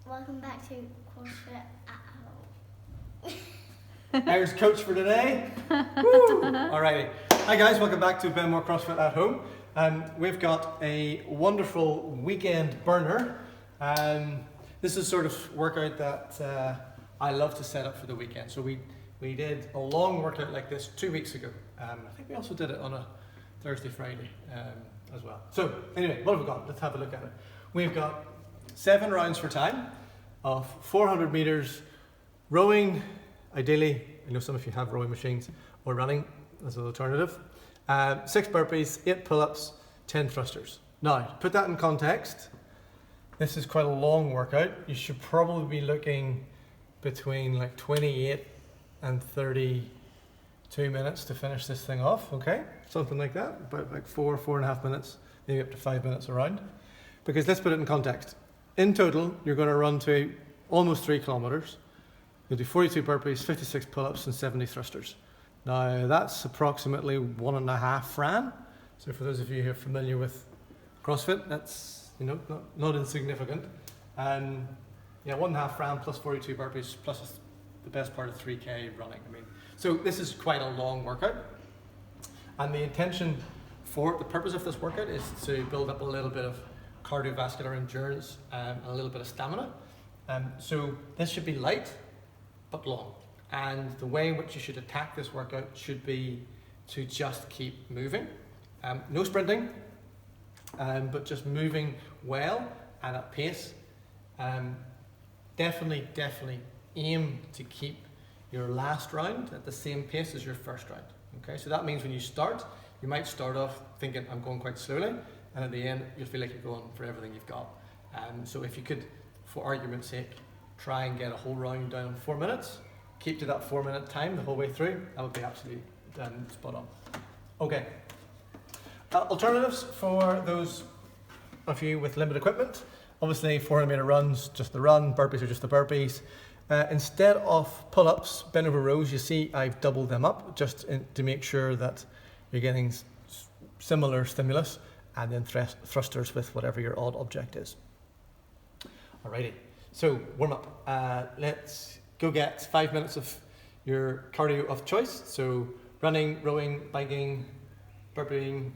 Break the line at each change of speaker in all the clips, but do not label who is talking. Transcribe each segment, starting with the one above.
Welcome back to CrossFit at home.
Aaron's coach for today. Woo! Alrighty. Hi guys, welcome back to Benmore CrossFit at home. We've got a wonderful weekend burner. This is sort of workout that I love to set up for the weekend. So we did a long workout like this 2 weeks ago. I think we also did it on a Thursday, Friday as well. So anyway, what have we got? Let's have a look at it. We've got 7 rounds for time of 400 meters rowing. Ideally, I know some of you have rowing machines, or running as an alternative. 6 burpees, 8 pull-ups, 10 thrusters. Now, to put that in context, this is quite a long workout. You should probably be looking between like 28 and 32 minutes to finish this thing off, okay? Something like that, about like 4.5 minutes, maybe up to 5 minutes around. Because let's put it in context. In total, you're going to run to almost 3 kilometers. You'll do 42 burpees, 56 pull-ups and 70 thrusters. Now that's approximately 1.5 Fran. So for those of you who are familiar with CrossFit, that's not insignificant. And yeah, 1.5 Fran plus 42 burpees plus the best part of 3K running. So this is quite a long workout. And the intention for the purpose of this workout is to build up a little bit of cardiovascular endurance and a little bit of stamina. So this should be light but long, and the way in which you should attack this workout should be to just keep moving. No sprinting, but just moving well and at pace. Definitely aim to keep your last round at the same pace as your first round. Okay, so that means when you start, you might start off thinking I'm going quite slowly, and at the end you'll feel like you're going for everything you've got. So if you could, for argument's sake, try and get a whole round down in 4 minutes, keep to that 4-minute time the whole way through, that would be absolutely spot on. Okay. Alternatives for those of you with limited equipment. Obviously 400 meter runs, just the run, burpees are just the burpees. Instead of pull-ups, bent over rows, you see I've doubled them up just to make sure that you're getting similar stimulus, and then thrusters with whatever your odd object is. Alrighty, so warm up. Let's go get 5 minutes of your cardio of choice. So running, rowing, biking, burping,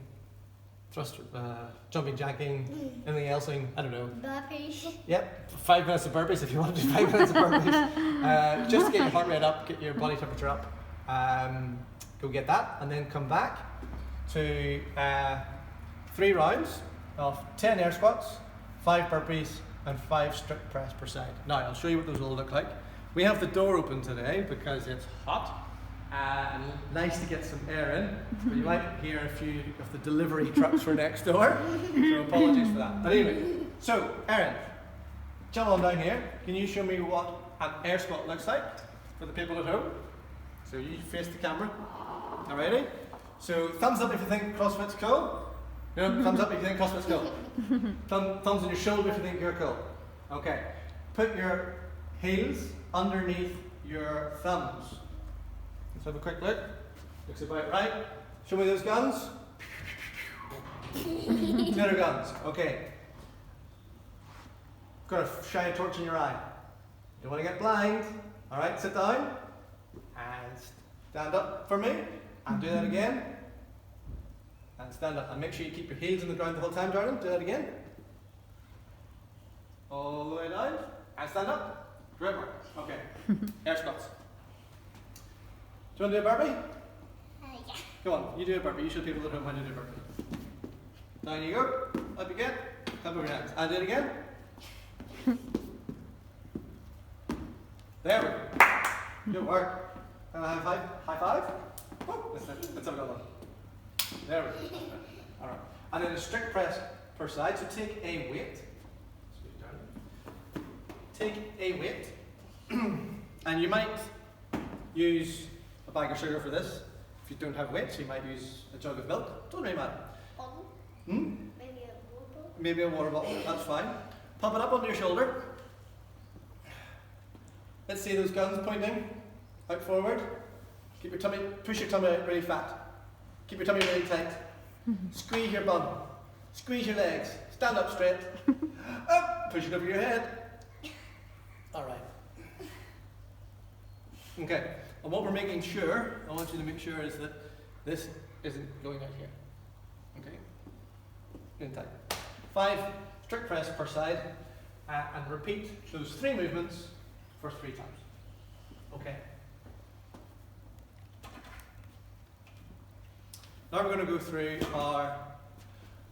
jumping, jacking, anything else, I don't know.
Burpees.
Yep, 5 minutes of burpees if you want to do 5 minutes of burpees. Just to get your heart rate up, get your body temperature up. Go get that, and then come back to 3 rounds of 10 air squats, 5 burpees, and 5 strict press per side. Now, I'll show you what those all look like. We have the door open today because it's hot and nice to get some air in, but you might hear a few of the delivery trucks for next door, so apologies for that. But anyway, so Erin, jump on down here. Can you show me what an air squat looks like for the people at home? So you face the camera. Alrighty? So thumbs up if you think CrossFit's cool. Thumbs up if you think CrossFit's cool. Thumbs on your shoulder if you think you're cool. Okay. Put your heels underneath your thumbs. Let's have a quick look. Looks about right. Show me those guns. Better guns. Okay. Got a shiny torch in your eye. Don't want to get blind. Alright, sit down. And stand up for me. And do that again. And stand up. And make sure you keep your heels on the ground the whole time, darling. Do that again. All the way down. And stand up. Great work. Okay. Air squats. Do you want to do a burpee?
Yeah.
Go on, you do a burpee. You show people at home how to do a burpee. Down you go. Up you get. Up over your hands. And do it again. There we go. Good work. And a high five. High five. Oh, let's have another one. There we go. Alright. And then a strict press per side. So take a weight. Take a weight. And you might use a bag of sugar for this. If you don't have weights, you might use a jug of milk. Doesn't really matter.
Maybe a water bottle.
Maybe a water bottle. That's fine. Pop it up onto your shoulder. Let's see those guns pointing out forward. Keep your tummy, push your tummy out really fat. Keep your tummy really tight. Squeeze your bum. Squeeze your legs. Stand up straight. Up. Push it over your head. Okay, and what we're making sure, I want you to make sure, is that this isn't going out here. Okay? In tight. 5 strict press per side, and repeat those 3 movements for 3 times. Okay. Now we're going to go through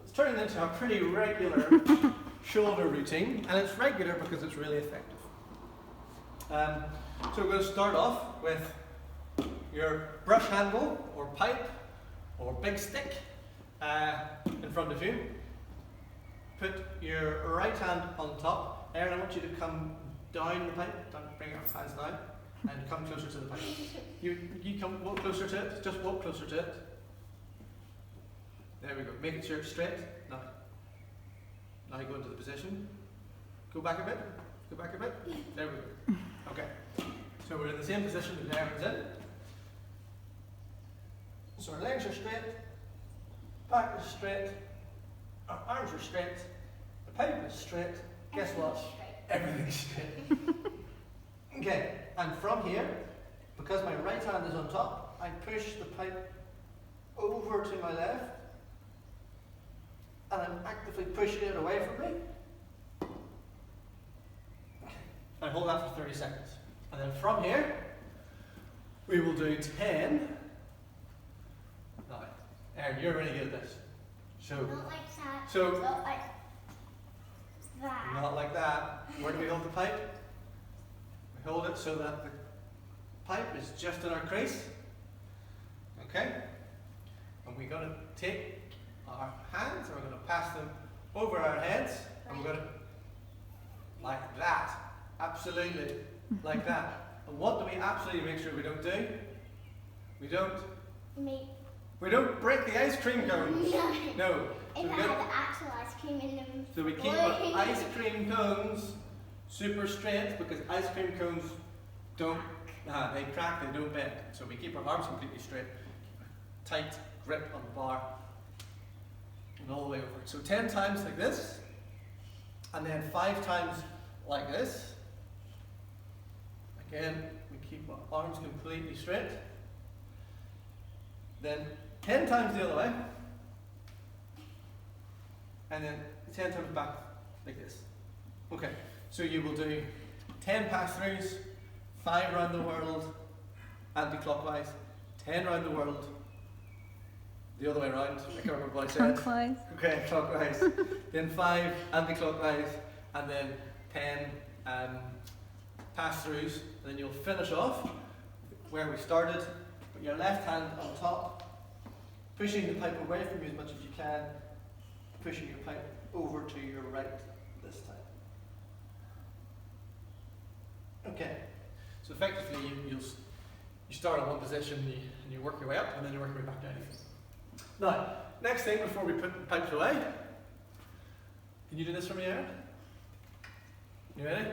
it's turning into a pretty regular shoulder routine, and it's regular because it's really effective. So we're going to start off with your brush handle or pipe or big stick in front of you. Put your right hand on top. Erin, I want you to come down the pipe. Don't bring your hands down, and come closer to the pipe. You walk closer to it. Just walk closer to it. There we go. Make sure it's straight. Now you go into the position. Go back a bit. Go back a bit. There we go. Okay. So we're in the same position that Erin's in. So our legs are straight. Back is straight. Our arms are straight. The pipe is straight. Guess what? Everything's straight. Okay. And from here, because my right hand is on top, I push the pipe over to my left. And I'm actively pushing it away from me. I hold that for 30 seconds. And then from here, we will do 10. Now, Erin, you're really good at this. So,
Not like that.
So,
not like that.
not like that. Where do we hold the pipe? We hold it so that the pipe is just in our crease. Okay? And we're going to take our hands and we're going to pass them over our heads, and we're going to, like that, absolutely, like that. And what do we absolutely make sure we don't do? We don't break the ice cream cone. No.
If I had actual ice cream in them.
So we keep our ice cream cones super straight, because ice cream cones don't, they crack, they don't bend. So we keep our arms completely straight, tight grip on the bar, and all the way over. So 10 times like this, and then 5 times like this. Again, we keep our arms completely straight. Then 10 times the other way, and then 10 times back like this. Okay, so you will do 10 pass-throughs, 5 around the world, anti-clockwise, 10 around the world, the other way around, I can't remember what I said.
Clockwise.
Okay, clockwise. Then 5 anti-clockwise, and then 10 pass-throughs, and then you'll finish off where we started. Put your left hand on top, pushing the pipe away from you as much as you can, pushing your pipe over to your right this time. Okay, so effectively you start in one position and you work your way up, and then you work your way back down again. Now, next thing before we put the pipes away, can you do this for me, Erin? You ready?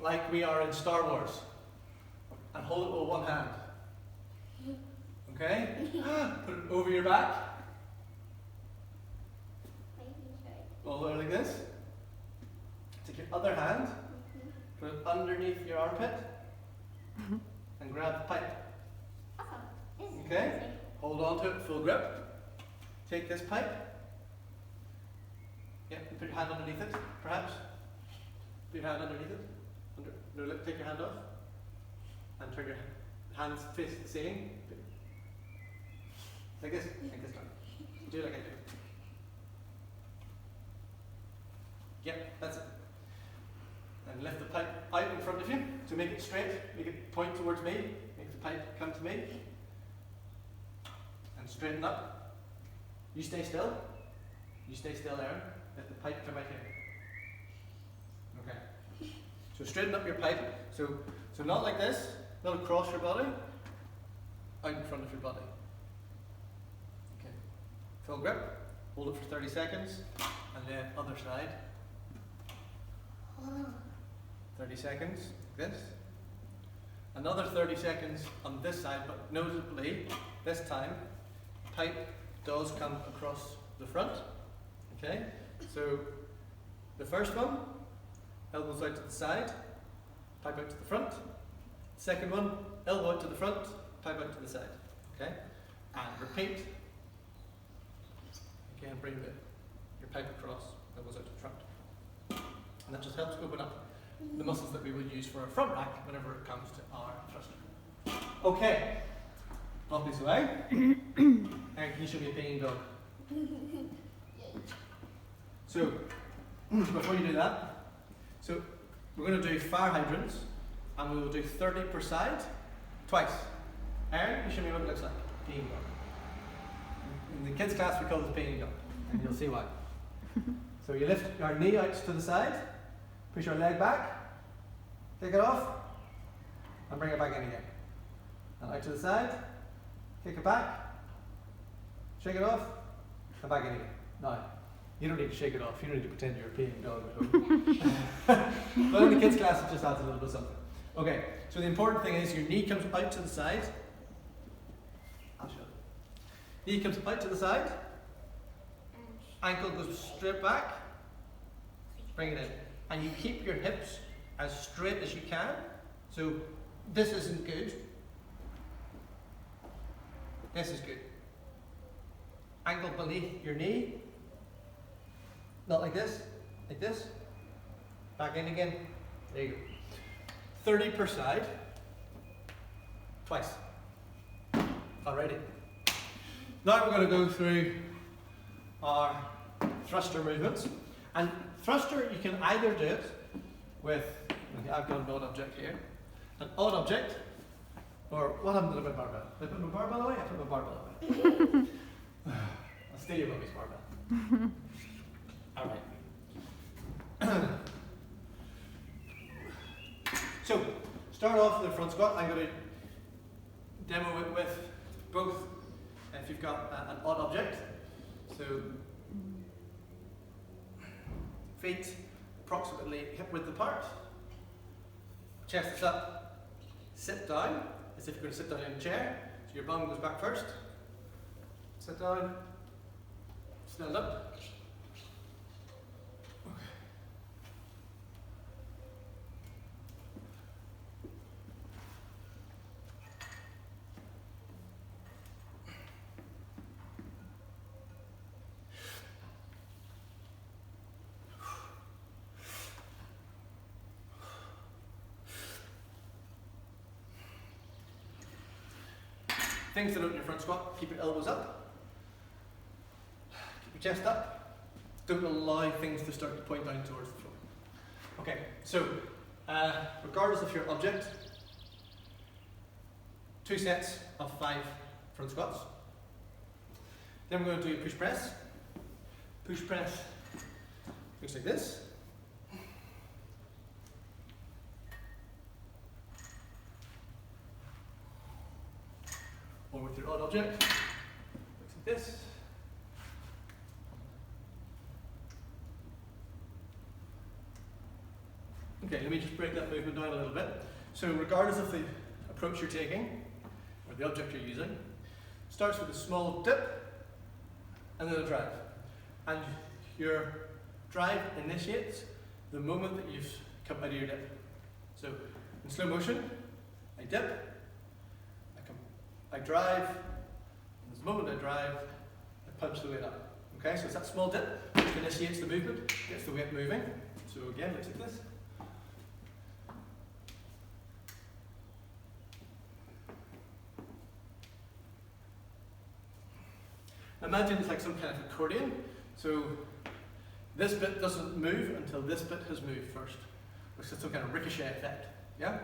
Like we are in Star Wars, and hold it with one hand. Okay? Put it over your back. All the way like this. Take your other hand, put it underneath your armpit, and grab the pipe.
Awesome.
Okay? Hold on to it, full grip. Take this pipe. Yeah, and put your hand underneath it, perhaps. Put your hand underneath it. No, take your hand off. And turn your hands face the ceiling. Like this. Like this one. Do it like I do. Yep, that's it. And lift the pipe out in front of you to make it straight. Make it point towards me. Make the pipe come to me. And straighten up. You stay still. You stay still, Erin. Let the pipe come out here. Okay. So straighten up your pipe. So not like this. Not across your body. Out in front of your body. Okay. Full grip. Hold it for 30 seconds. And then other side. 30 seconds. Like this. Another 30 seconds on this side, but notably, this time, pipe does come across the front. Okay? So, the first one, elbows out to the side, pipe out to the front. Second one, elbow out to the front, pipe out to the side. Okay? And repeat. Again, bring your pipe across, elbows out to the front. And that just helps open up the muscles that we will use for our front rack whenever it comes to our thruster. Okay. Drop these away. And can you show me a peeing dog? So, before you do that, so we're going to do fire hydrants, and we will do 30 per side, twice. Aaron, can you show me what it looks like? Peeing dog. In the kids' class, we call this peeing dog, and you'll see why. So you lift your knee out to the side, push your leg back, take it off, and bring it back in again. And out to the side, kick it back, shake it off, and back in again. Now, you don't need to shake it off, you don't need to pretend you're a peeing dog at home. But in the kids' class, it just adds a little bit of something. Okay, so the important thing is your knee comes out to the side. I'll show you. Knee comes out to the side, ankle goes straight back, bring it in. And you keep your hips as straight as you can. So this isn't good. This is good. Ankle beneath your knee. Not like this, like this. Back in again. There you go. 30 per side. Twice. Alrighty. Now we're going to go through our thruster movements. And thruster, you can either do it with, I've got an odd object here, an odd object, or what happened to the barbell? Did I put my barbell away? I put my barbell away. I'll steal your mummy's barbell. Alright. So, start off with the front squat. I'm going to demo it with both, if you've got an odd object. So, feet approximately hip width apart, chest is up, sit down, as if you're going to sit down in a chair, so your bum goes back first, sit down, stand up. Things to note in your front squat, keep your elbows up, keep your chest up, don't allow things to start to point down towards the floor. Okay, so regardless of your object, 2 sets of 5 front squats. Then we're going to do push press. Push press looks like this. Or with your odd object, looks like this. Okay, let me just break that movement down a little bit. So regardless of the approach you're taking, or the object you're using, starts with a small dip, and then a drive. And your drive initiates the moment that you've come out of your dip. So in slow motion, I dip, I drive, and the moment I drive, I punch the weight up. Okay, so it's that small dip which initiates the movement, gets the weight moving. So again, looks like this. Imagine it's like some kind of accordion. So this bit doesn't move until this bit has moved first, which is some kind of ricochet effect. Yeah?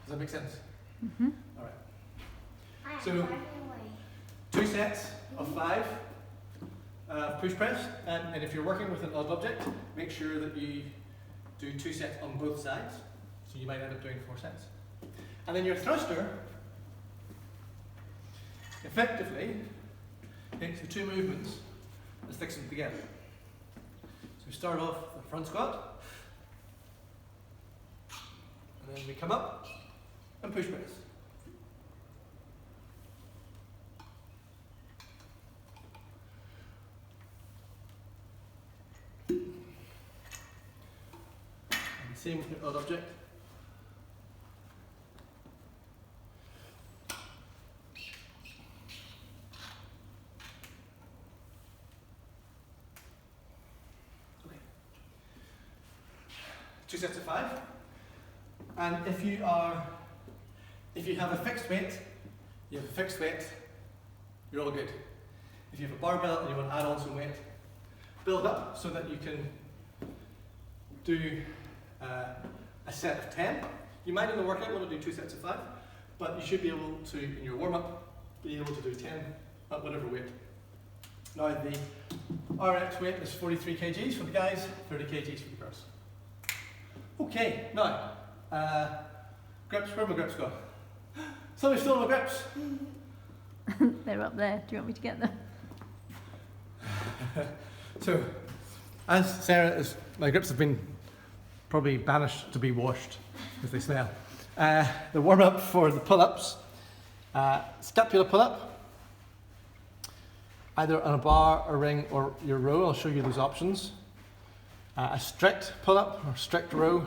Does that make sense?
Mm-hmm.
All right. So 2 sets of 5 push press, and if you're working with an odd object, make sure that you do 2 sets on both sides. So you might end up doing 4 sets. And then your thruster effectively takes the 2 movements and sticks them together. So we start off the front squat, and then we come up and push press. Same with your odd object. sets of 5. And if you have a fixed weight, you're all good. If you have a barbell and you want to add on some weight, build up so that you can do a set of 10. You might in the workout want to do 2 sets of 5, but you should be able to, in your warm-up, be able to do 10 at whatever weight. Now the RX weight is 43 kgs for the guys, 30 kgs for the girls. Okay, now, grips, where have my grips gone? Somebody's stolen my grips!
They're up there. Do you want me to get them?
So, as Sarah is, my grips have been probably banished to be washed because they smell. The warm-up for the pull-ups, scapula pull-up, either on a bar, a ring, or your row. I'll show you those options. A strict pull-up or strict row,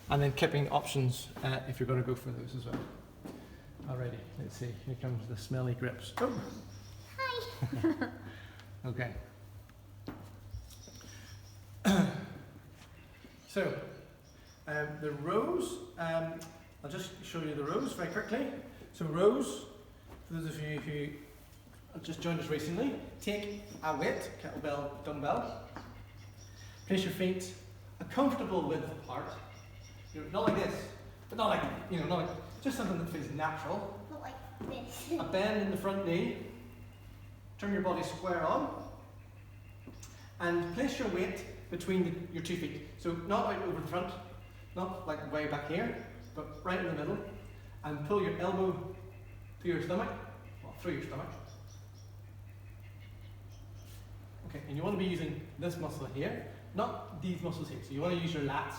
and then kipping options if you're going to go for those as well. Alrighty, let's see. Here comes the smelly grips. Oh.
Hi.
Okay. So, the rows, I'll just show you the rows very quickly. So rows, for those of you who have just joined us recently, take a weight, kettlebell, dumbbell, place your feet a comfortable width apart. Not like this, but not like, not like, just something that feels natural.
Not like this.
A bend in the front knee, turn your body square on, and place your weight between your 2 feet. So not out over the front, not like way back here, but right in the middle, and pull your elbow to your stomach, well, through your stomach. Okay, and you want to be using this muscle here, not these muscles here. So you want to use your lats,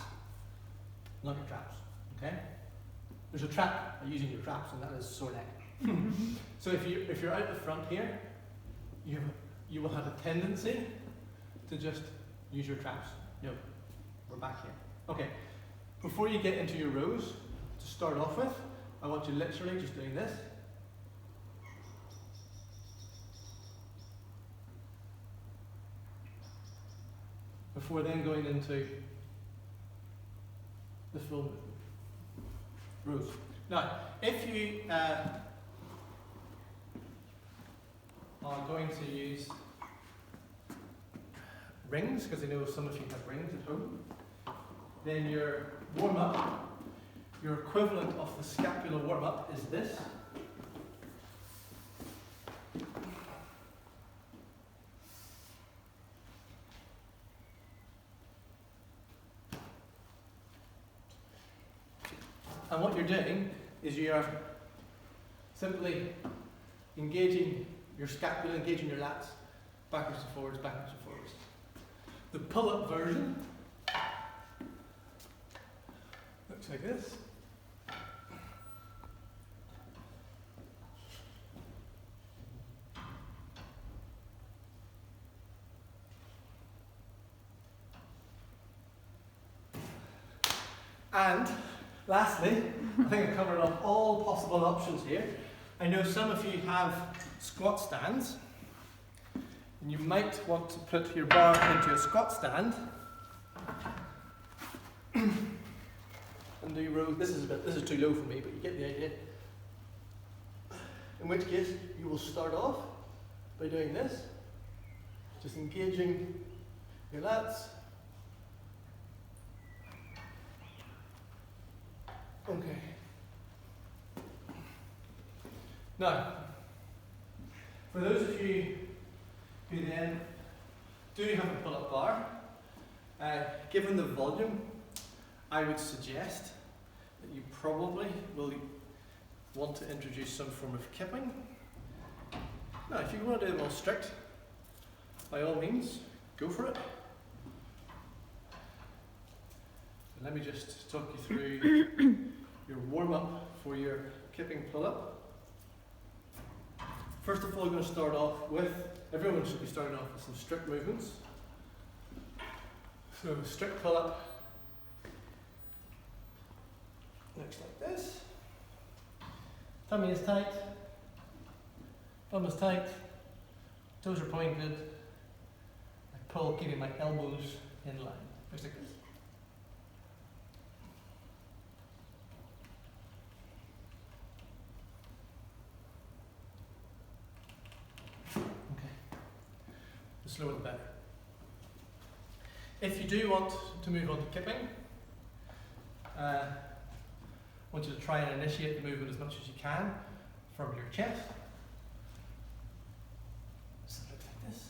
not your traps, okay? There's a trap by using your traps, and that is sore neck. So if you're out the front here, you will have a tendency to just use your traps. No, we're back here. Okay, before you get into your rows, to start off with, I want you literally just doing this. Before then going into the full rows. Now, if you are going to use rings, because I know some of you have rings at home, then your warm-up, your equivalent of the scapular warm-up is this. And what you're doing is you are simply engaging your scapula, engaging your lats, backwards and forwards, backwards and forwards. The pull-up version looks like this. And lastly, I think I've covered off all possible options here. I know some of you have squat stands, and you might want to put your bar into a squat stand and do rows. This is too low for me, but you get the idea. In which case, you will start off by doing this, just engaging your lats. Okay. Now, for those of you who then do have a pull-up bar, given the volume, I would suggest that you probably will want to introduce some form of kipping. Now, if you want to do them all strict, by all means, go for it. Let me just talk you through your warm-up for your kipping pull-up. First of all, we're going to start off with, everyone should be starting off with some strict movements. So strict pull-up looks like this. Tummy is tight, bum is tight, toes are pointed. I pull, keeping my elbows in line. Looks like this. slower the better. If you do want to move on to kipping, I want you to try and initiate the movement as much as you can from your chest. So it looks like this.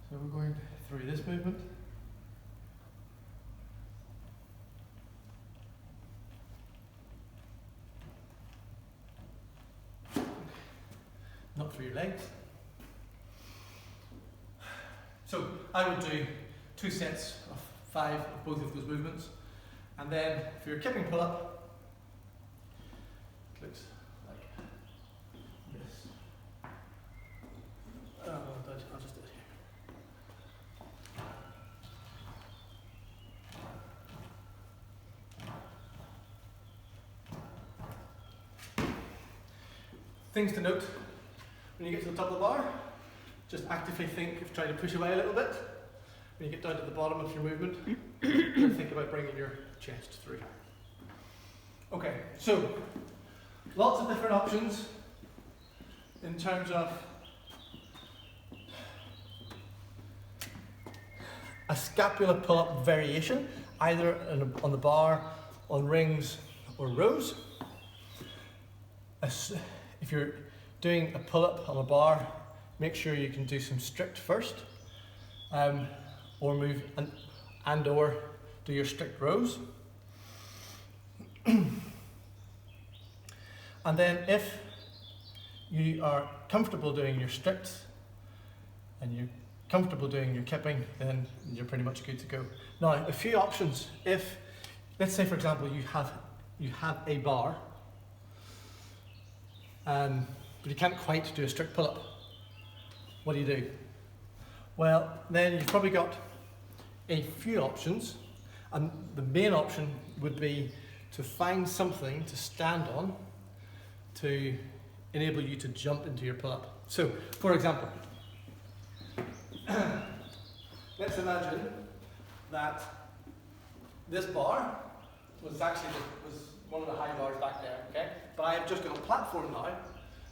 So we're going through this movement. Not through your legs. So I would do 2 sets of 5 of both of those movements, and then for your kipping pull-up, it looks like this. I'll just do it here. Things to note. When you get to the top of the bar, just actively think of trying to push away a little bit. When you get down to the bottom of your movement, think about bringing your chest through. Okay, so lots of different options in terms of a scapular pull-up variation, either on the bar, on rings, or rows. If you're doing a pull-up on a bar, make sure you can do some strict first, or move and or do your strict rows. And then if you are comfortable doing your stricts and you're comfortable doing your kipping, then you're pretty much good to go. Now, a few options. If, let's say for example, you have a bar, but you can't quite do a strict pull-up, what do? Well, then you've probably got a few options, and the main option would be to find something to stand on to enable you to jump into your pull-up. So, for example, let's imagine that this bar was one of the high bars back there, okay? But I have just got a platform now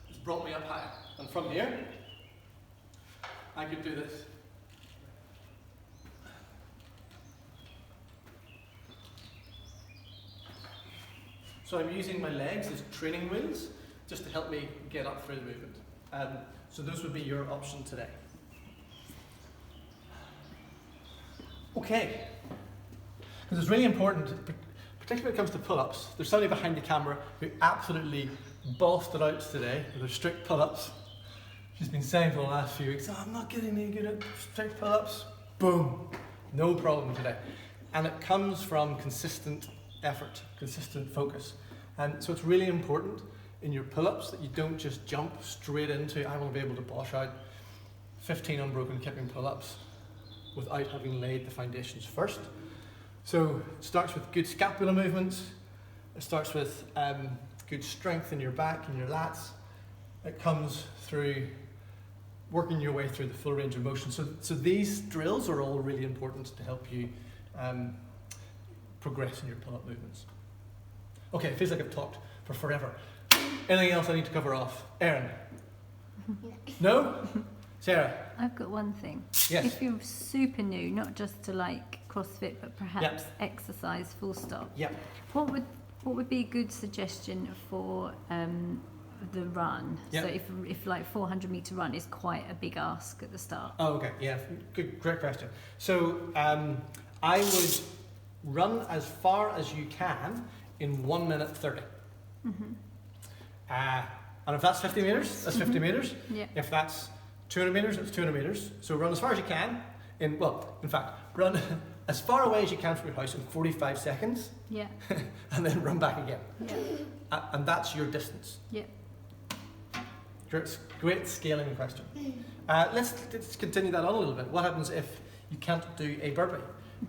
that's brought me up higher. And from here, I could do this. So I'm using my legs as training wheels just to help me get up through the movement. So those would be your option today. Okay, because it's really important, particularly when it comes to pull-ups. There's somebody behind the camera who absolutely bossed it out today with her strict pull-ups. She's been saying for the last few weeks, I'm not getting any good at strict pull-ups. Boom, no problem today. And it comes from consistent effort, consistent focus. And so it's really important in your pull-ups that you don't just jump straight into, I want to be able to bosh out 15 unbroken kipping pull-ups without having laid the foundations first. So it starts with good scapular movements, it starts with good strength in your back and your lats. It comes through working your way through the full range of motion. So these drills are all really important to help you progress in your pull-up movements. Okay, it feels like I've talked for forever. Anything else I need to cover off? Erin? No? Sarah?
I've got one thing.
Yes.
If you're super new, not just to like CrossFit, but perhaps exercise full stop.
Yep.
What would be a good suggestion for the run?
Yep.
So if like 400 meter run is quite a big ask at the start.
Oh, okay. Yeah. Great question. So I would run as far as you can in 1 minute 30.
Mm-hmm.
And if that's 50 meters, that's 50 meters.
Yeah.
If that's 200 meters, it's 200 meters. So run as far as you can in fact, run as far away as you can from your house in 45 seconds.
Yeah.
And then run back again.
Yeah.
And that's your distance.
Yeah.
Great scaling question. Let's continue that on a little bit. What happens if you can't do a burpee?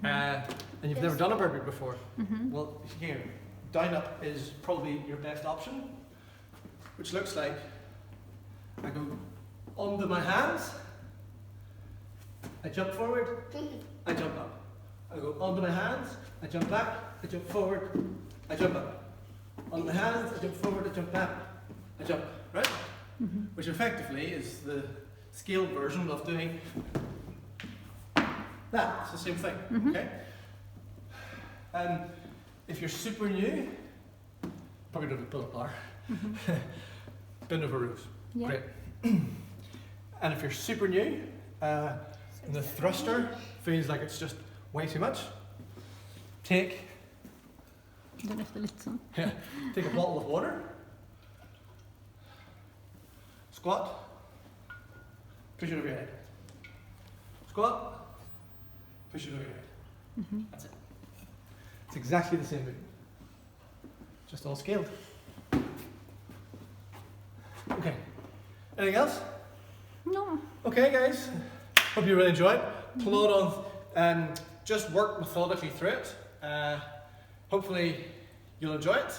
And you've never done a burpee before?
Mm-hmm.
Well, here, down up is probably your best option, which looks like I go onto my hands, I jump forward, I jump up. I go onto my hands, I jump back, I jump forward, I jump up. On my hands, I jump forward, I jump back, I jump, right?
Mm-hmm.
Which effectively is the scaled version of doing that. It's the same thing, okay? If you're super new, probably don't have a pull-up bar. Bend over rows.
Yeah.
Great. And if you're super new, and the thruster feels like it's just way too much, take
I don't know if the lid's on.
take a bottle of water, squat, push it over your head. Squat, push it over your head. That's it. It's exactly the same movement, just all scaled. Okay. Anything else?
No.
Okay, guys. Hope you really enjoy it. Plod on. Just work methodically through it. Hopefully, you'll enjoy it.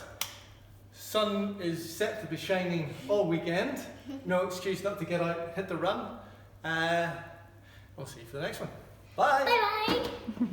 Sun is set to be shining all weekend. No excuse not to get out, hit the run. We'll see you for the next one. Bye.
Bye bye.